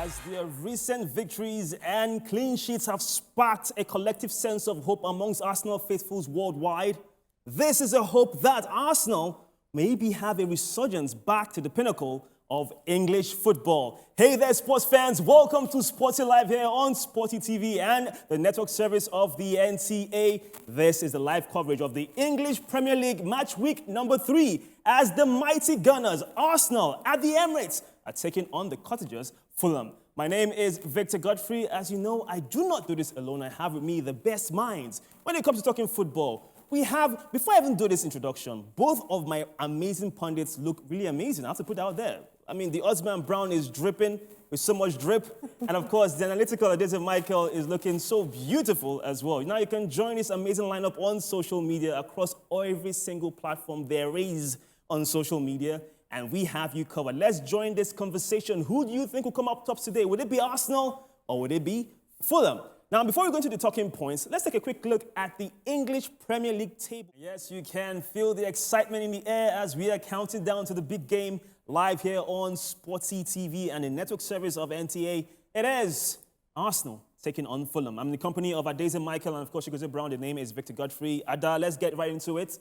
As their recent victories and clean sheets have sparked a collective sense of hope amongst Arsenal faithfuls worldwide, this is a hope that Arsenal maybe have a resurgence back to the pinnacle of English football. Hey there, sports fans. Welcome to Sporty Live here on Sporty TV and the network service of the NTA. This is the live coverage of the English Premier League match week number 3 as the mighty Gunners, Arsenal, at the Emirates, are taking on the Cottagers, Fulham. My name is Victor Godfrey. As you know, I do not do this alone. I have with me the best minds when it comes to talking football. We have, before I even do this introduction, both of my amazing pundits look really amazing. I have to put it out there. I mean, the Oddsman Brown is dripping with so much drip. And of course, the analytical Adese Michael is looking so beautiful as well. Now you can join this amazing lineup on social media across every single platform there is on social media. And we have you covered. Let's join this conversation. Who do you think will come up top today? Would it be Arsenal or would it be Fulham? Now, before we go into the talking points, let's take a quick look at the English Premier League table. Yes, you can feel the excitement in the air as we are counting down to the big game live here on Sporty TV and the network service of NTA. It is Arsenal taking on Fulham. I'm in the company of Adese Michael and, of course, Chigozie Brown. The name is Victor Godfrey. Ada, let's get right into it.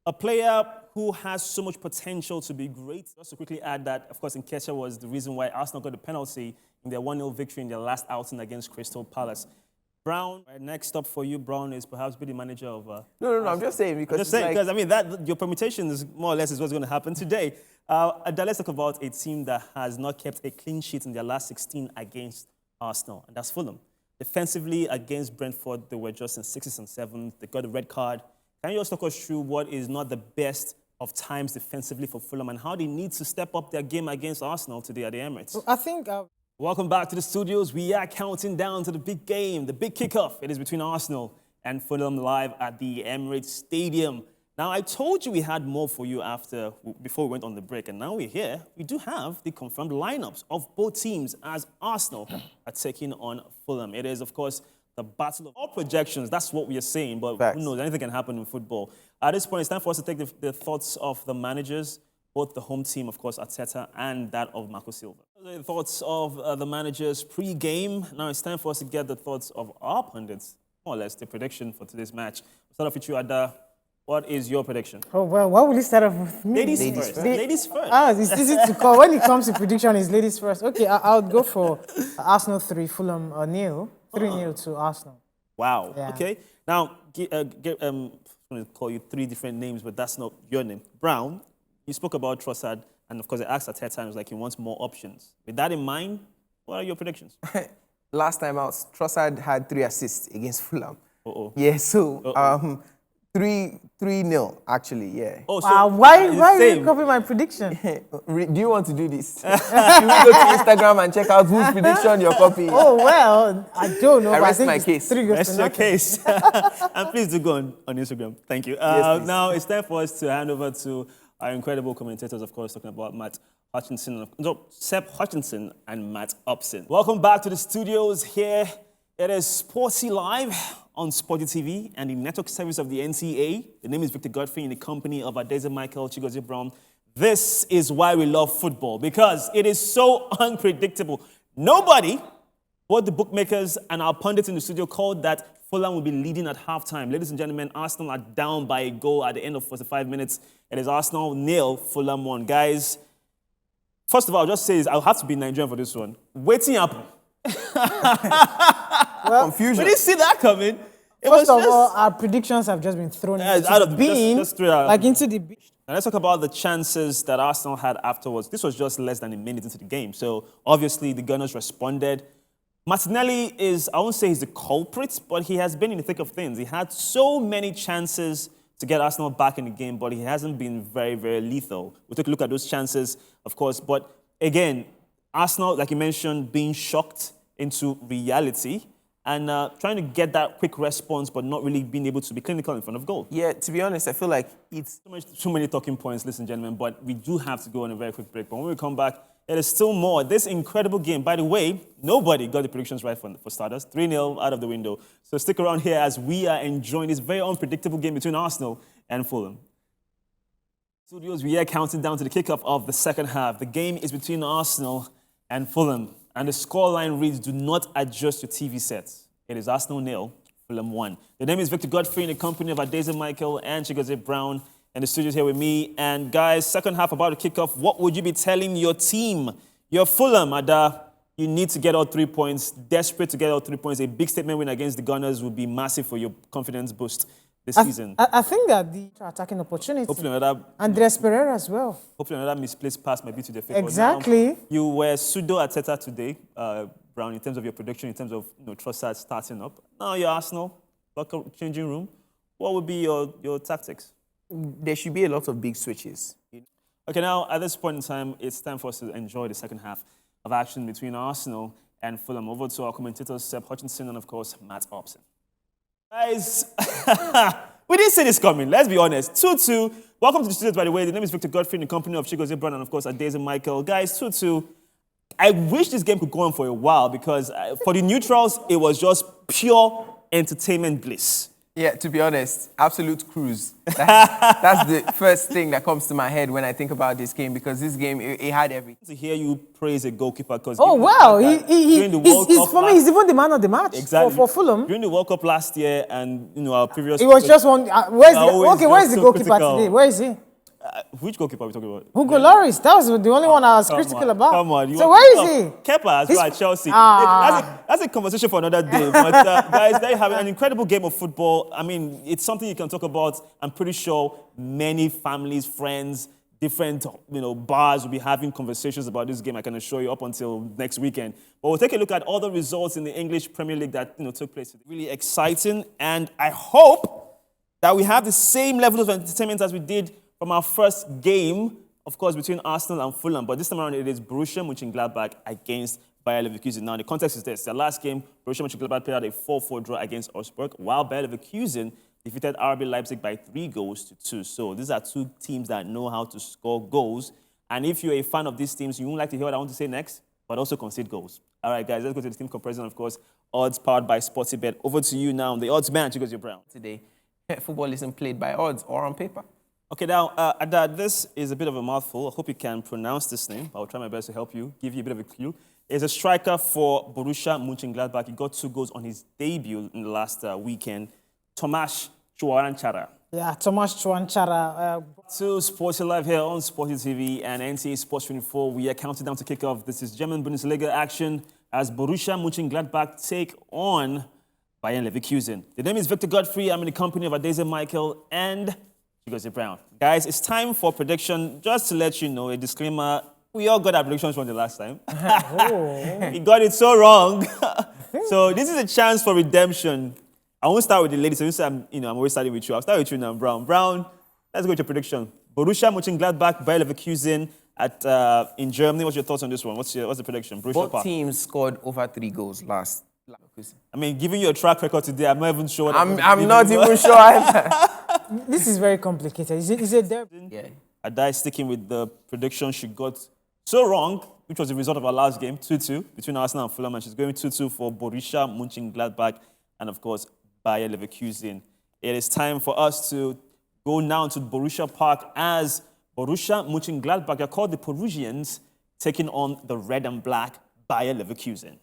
A player who has so much potential to be great. Just to quickly add that, of course, Nketiah was the reason why Arsenal got the penalty in their 1-0 victory in their last outing against Crystal Palace. Brown, next up for you, Brown, is perhaps be the manager of... No, I'm just saying because... I mean, your permutation is more or less is what's going to happen today. Let's talk about a team that has not kept a clean sheet in their last 16 against Arsenal, and that's Fulham. Defensively, against Brentford, they were just in 6th and 7th. They got a red card. Can you just talk us through what is not the best of times defensively for Fulham and how they need to step up their game against Arsenal today at the Emirates? I think... Welcome back to the studios. We are counting down to the big game, the big kickoff. It is between Arsenal and Fulham live at the Emirates Stadium. Now, I told you we had more for you before we went on the break, and now we're here. We do have the confirmed lineups of both teams as Arsenal are taking on Fulham. It is, of course, the battle of all projections. That's what we are saying, but Who knows? Anything can happen in football. At this point, it's time for us to take the thoughts of the managers, both the home team, of course, Arteta, and that of Marco Silva. The thoughts of the managers pre-game. Now it's time for us to get the thoughts of our pundits, more or less, the prediction for today's match. We'll start off with you, Ada. What is your prediction? Oh, well, why will you start off with me? Ladies first. Ladies first. It's easy to call. When it comes to prediction, it's ladies first. Okay, I'll go for Arsenal 3, Fulham 0. 3-0 to Arsenal. Wow. Yeah. Okay. Now, I'm going to call you 3 different names, but that's not your name. Brown, you spoke about Trossard, and of course, I asked Arteta, and like he wants more options. With that in mind, what are your predictions? Last time out, Trossard had 3 assists against Fulham. Yeah, so 3-0 actually, yeah. Oh, so why are you copying my prediction? Do you want to do this? Should we go to Instagram and check out whose prediction you're copying? Oh, well, I don't know. I rest my case. Rest your case. And please do go on Instagram. Thank you. Yes, now it's time for us to hand over to our incredible commentators, of course, talking about Seb Hutchinson and Matt Upson. Welcome back to the studios here. It is Sporty Live on Sporty TV and the network service of the NCA. The name is Victor Godfrey in the company of Adese Michael, Chigozie Brown. This is why we love football, because it is so unpredictable. Nobody, both the bookmakers and our pundits in the studio, called that Fulham will be leading at halftime. Ladies and gentlemen, Arsenal are down by a goal at the end of 45 minutes. It is Arsenal 0, Fulham 1. Guys, first of all, I'll just say I'll have to be Nigerian for this one. Waiting up. Well, confusion. We didn't see that coming. First of all, our predictions have just been thrown into the bin, into the bin. Now let's talk about the chances that Arsenal had afterwards. This was just less than a minute into the game. So obviously the Gunners responded. Martinelli is, I won't say he's the culprit, but he has been in the thick of things. He had so many chances to get Arsenal back in the game, but he hasn't been very, very lethal. We'll take a look at those chances, of course. But again, Arsenal, like you mentioned, being shocked into reality and trying to get that quick response, but not really being able to be clinical in front of goal. Yeah, to be honest, I feel like it's... Too many talking points, ladies and gentlemen, but we do have to go on a very quick break. But when we come back, there is still more. This incredible game, by the way, nobody got the predictions right for starters. 3-0 out of the window. So stick around here as we are enjoying this very unpredictable game between Arsenal and Fulham. Studios, we are counting down to the kickoff of the second half. The game is between Arsenal and Fulham. And the scoreline reads, do not adjust your TV sets. It is Arsenal 0, Fulham 1. The name is Victor Godfrey in the company of Adeza Michael and Chigozie Brown. And the studio's here with me. And guys, second half about to kick off. What would you be telling your team? Your Fulham, Ada, you need to get all 3 points. Desperate to get all 3 points. A big statement win against the Gunners would be massive for your confidence boost this season. I think that the attacking opportunity. Hopefully another... Andres Pereira as well. Hopefully another misplaced pass might be to the favor. Exactly. Now, you were pseudo Arteta today, Brown, in terms of your prediction, in terms of Trossard starting up. Now you're Arsenal, changing room. What would be your tactics? There should be a lot of big switches. Okay, now at this point in time, it's time for us to enjoy the second half of action between Arsenal and Fulham. Over to our commentators, Seb Hutchinson and, of course, Matt Opson. Guys, we didn't see this coming, let's be honest. 2-2. Welcome to the studios, by the way. The name is Victor Godfrey in the company of Chigozie Brown and, of course, Adeza Michael. Guys, 2-2. I wish this game could go on for a while because for the neutrals, it was just pure entertainment bliss. Yeah, to be honest, absolute cruise. That's the first thing that comes to my head when I think about this game because this game, it had everything. To hear you praise a goalkeeper because... Oh, wow. For me, he's even the man of the match exactly. for Fulham. During the World Cup last year and, our previous... It was just one... where's the goalkeeper today? Where is he? Which goalkeeper are we talking about? Hugo Lloris. That was the only one I was critical about. Come on. So where is he? Kepa as well at Chelsea. That's a conversation for another day. But guys, they have an incredible game of football. I mean, it's something you can talk about. I'm pretty sure many families, friends, different bars will be having conversations about this game. I can assure you up until next weekend. But we'll take a look at all the results in the English Premier League that took place today. Really exciting, and I hope that we have the same level of entertainment as we did from our first game, of course, between Arsenal and Fulham. But this time around, it is Borussia Mönchengladbach against Bayer Leverkusen. Now, the context is this. The last game, Borussia Mönchengladbach played out a 4-4 draw against Augsburg, while Bayer Leverkusen defeated RB Leipzig by 3-2. So these are two teams that know how to score goals. And if you're a fan of these teams, you won't like to hear what I want to say next, but also concede goals. All right, guys, let's go to the team comparison, of course. Odds powered by Sportybet. Over to you now, the odds man, Chigozie Brown. Today, football isn't played by odds or on paper. Okay, now, Ada, this is a bit of a mouthful. I hope you can pronounce this name. I'll try my best to help you, give you a bit of a clue. He's a striker for Borussia Mönchengladbach. He got 2 goals on his debut in the last weekend. Tomasz Chuanchara. Yeah, Tomasz Chuanchara. To Sports Live here on Sporty TV and NTA Sports 24. We are counting down to kick off. This is German Bundesliga action as Borussia Mönchengladbach take on Bayer Leverkusen. The name is Victor Godfrey. I'm in the company of Adeza Michael and Chigozie Brown. Guys, it's time for prediction. Just to let you know, a disclaimer, we all got our predictions from the last time. We got it so wrong. So this is a chance for redemption. I won't start with the ladies. So I'm always starting with you. I'll start with you now, Brown. Brown, let's go to your prediction. Borussia Mönchengladbach, Bayer Leverkusen in Germany. What's your thoughts on this one? What's the prediction? Both teams scored over 3 goals last. I mean, giving you a track record today, I'm not even sure. I'm not even sure either. This is very complicated. Is it there? Yeah. Adai sticking with the prediction she got so wrong, which was the result of our last game, 2-2, between Arsenal and Fulham, and she's going 2-2 for Borussia Mönchengladbach and, of course, Bayer Leverkusen. It is time for us to go now to Borussia Park as Borussia Mönchengladbach, they're called the Perusians, taking on the red and black Bayer Leverkusen.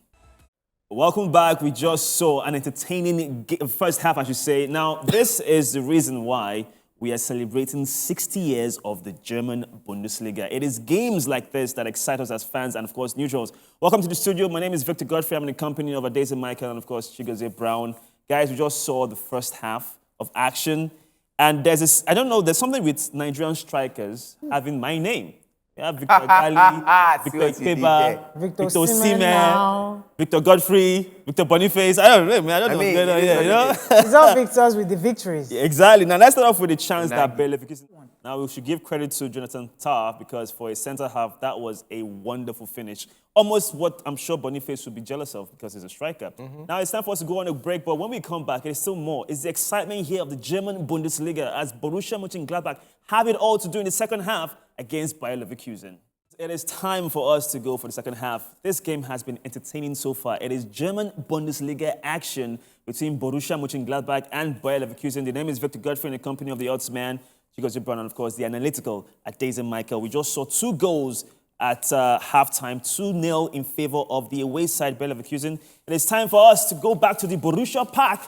Welcome back. We just saw an entertaining first half, I should say. Now, this is the reason why we are celebrating 60 years of the German Bundesliga. It is games like this that excite us as fans and, of course, neutrals. Welcome to the studio. My name is Victor Godfrey. I'm in the company of Adeza Michael and, of course, Chigozie Brown. Guys, we just saw the first half of action. And there's this, I don't know, there's something with Nigerian strikers having my name. Yeah, Victor Gali, Victor Ikeba, Victor Osimhen, Victor Godfrey, Victor Boniface. I don't know, man. I don't know what's going on here, It's all victors with the victories. Yeah, exactly. Now, let's start off with the chance that Bayer Leverkusen. Now, we should give credit to Jonathan Tah because for a centre half, that was a wonderful finish. Almost what I'm sure Boniface would be jealous of because he's a striker. Now, it's time for us to go on a break, but when we come back, there's still more. It's the excitement here of the German Bundesliga as Borussia Mönchengladbach have it all to do in the second half against Bayer Leverkusen. It is time for us to go for the second half. This game has been entertaining so far. It is German Bundesliga action between Borussia Mönchengladbach and Bayer Leverkusen. The name is Victor Godfrey in the company of the odds man, Chigozie Brown, and of course the analytical Adeza Michael. We just saw 2 goals at halftime, 2-0 in favor of the away side, Bayer Leverkusen. It is time for us to go back to the Borussia Park.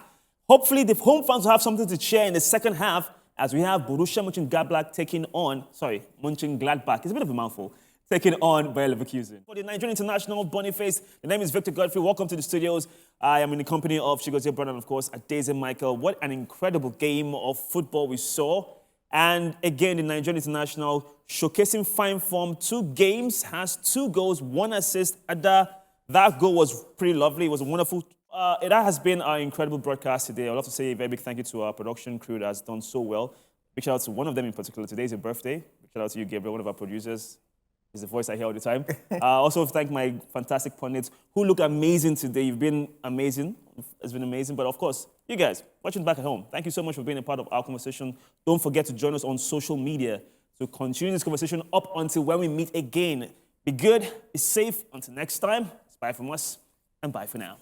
Hopefully, the home fans will have something to cheer in the second half as we have Borussia Mönchengladbach Mönchengladbach. It's a bit of a mouthful. Taking on Bayer Leverkusen. For the Nigerian international Boniface, the name is Victor Godfrey. Welcome to the studios. I am in the company of Chigozie Brother and, of course, Adeze Michael. What an incredible game of football we saw. And again, the Nigerian international showcasing fine form. 2 games, has 2 goals, 1 assist. That goal was pretty lovely. It was a wonderful. It has been an incredible broadcast today. I'd love to say a very big thank you to our production crew that has done so well. Big shout out to one of them in particular. Today is your birthday. Big shout out to you, Gabriel, one of our producers. Is the voice I hear all the time. Also thank my fantastic pundits who look amazing today. You've been amazing. It's been amazing. But of course, you guys watching back at home, thank you so much for being a part of our conversation. Don't forget to join us on social media to continue this conversation up until when we meet again. Be good, be safe. Until next time, it's bye from us and bye for now.